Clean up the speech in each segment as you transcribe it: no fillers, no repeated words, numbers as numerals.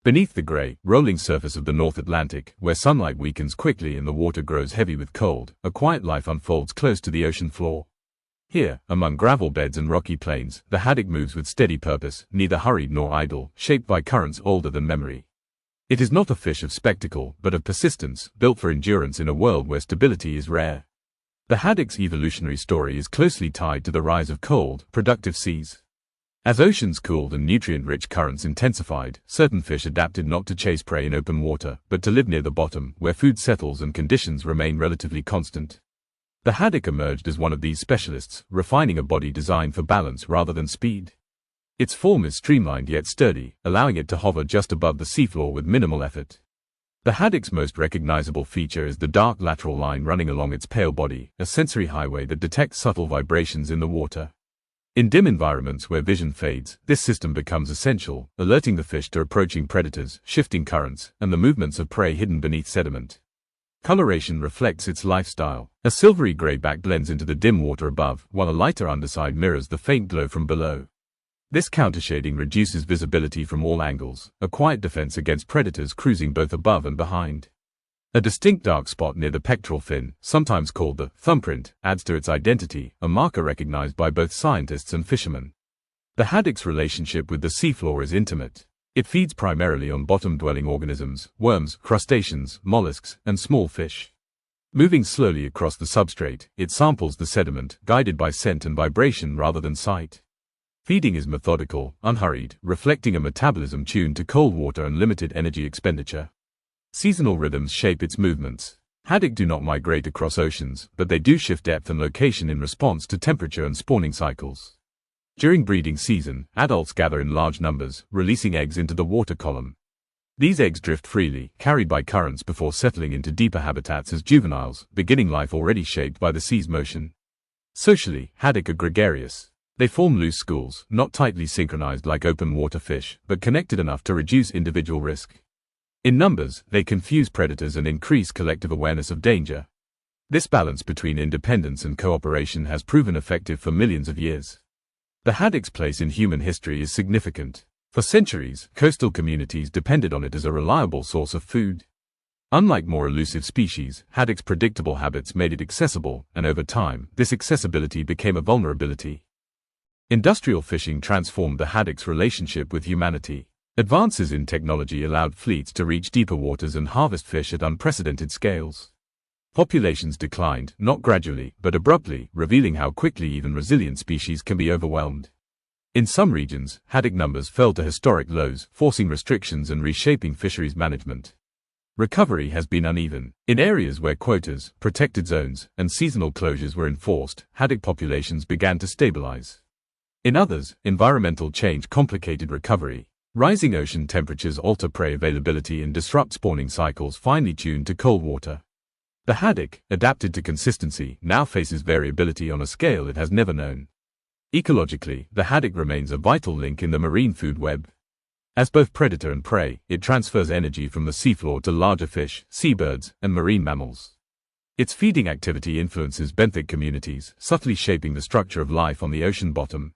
Beneath the grey, rolling surface of the North Atlantic, where sunlight weakens quickly and the water grows heavy with cold, a quiet life unfolds close to the ocean floor. Here, among gravel beds and rocky plains, the haddock moves with steady purpose, neither hurried nor idle, shaped by currents older than memory. It is not a fish of spectacle, but of persistence, built for endurance in a world where stability is rare. The haddock's evolutionary story is closely tied to the rise of cold, productive seas. As oceans cooled and nutrient-rich currents intensified, certain fish adapted not to chase prey in open water, but to live near the bottom, where food settles and conditions remain relatively constant. The haddock emerged as one of these specialists, refining a body designed for balance rather than speed. Its form is streamlined yet sturdy, allowing it to hover just above the seafloor with minimal effort. The haddock's most recognizable feature is the dark lateral line running along its pale body, a sensory highway that detects subtle vibrations in the water. In dim environments where vision fades, this system becomes essential, alerting the fish to approaching predators, shifting currents, and the movements of prey hidden beneath sediment. Coloration reflects its lifestyle. A silvery gray back blends into the dim water above, while a lighter underside mirrors the faint glow from below. This countershading reduces visibility from all angles, a quiet defense against predators cruising both above and behind. A distinct dark spot near the pectoral fin, sometimes called the thumbprint, adds to its identity, a marker recognized by both scientists and fishermen. The haddock's relationship with the seafloor is intimate. It feeds primarily on bottom-dwelling organisms, worms, crustaceans, mollusks, and small fish. Moving slowly across the substrate, it samples the sediment, guided by scent and vibration rather than sight. Feeding is methodical, unhurried, reflecting a metabolism tuned to cold water and limited energy expenditure. Seasonal rhythms shape its movements. Haddock do not migrate across oceans, but they do shift depth and location in response to temperature and spawning cycles. During breeding season, adults gather in large numbers, releasing eggs into the water column. These eggs drift freely, carried by currents before settling into deeper habitats as juveniles, beginning life already shaped by the sea's motion. Socially, haddock are gregarious. They form loose schools, not tightly synchronized like open water fish, but connected enough to reduce individual risk. In numbers, they confuse predators and increase collective awareness of danger. This balance between independence and cooperation has proven effective for millions of years. The haddock's place in human history is significant. For centuries, coastal communities depended on it as a reliable source of food. Unlike more elusive species, haddock's predictable habits made it accessible, and over time, this accessibility became a vulnerability. Industrial fishing transformed the haddock's relationship with humanity. Advances in technology allowed fleets to reach deeper waters and harvest fish at unprecedented scales. Populations declined, not gradually, but abruptly, revealing how quickly even resilient species can be overwhelmed. In some regions, haddock numbers fell to historic lows, forcing restrictions and reshaping fisheries management. Recovery has been uneven. In areas where quotas, protected zones, and seasonal closures were enforced, haddock populations began to stabilize. In others, environmental change complicated recovery. Rising ocean temperatures alter prey availability and disrupt spawning cycles finely tuned to cold water. The haddock, adapted to consistency, now faces variability on a scale it has never known. Ecologically, the haddock remains a vital link in the marine food web. As both predator and prey, it transfers energy from the seafloor to larger fish, seabirds, and marine mammals. Its feeding activity influences benthic communities, subtly shaping the structure of life on the ocean bottom.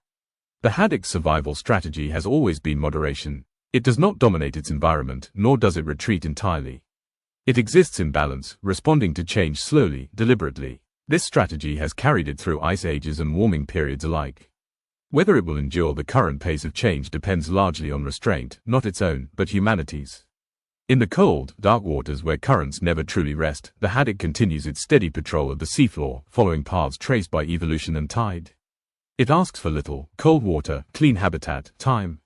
The haddock's survival strategy has always been moderation. It does not dominate its environment, nor does it retreat entirely. It exists in balance, responding to change slowly, deliberately. This strategy has carried it through ice ages and warming periods alike. Whether it will endure the current pace of change depends largely on restraint, not its own, but humanity's. In the cold, dark waters where currents never truly rest, the haddock continues its steady patrol of the seafloor, following paths traced by evolution and tide. It asks for little: cold water, clean habitat, time.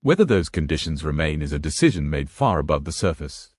Whether those conditions remain is a decision made far above the surface.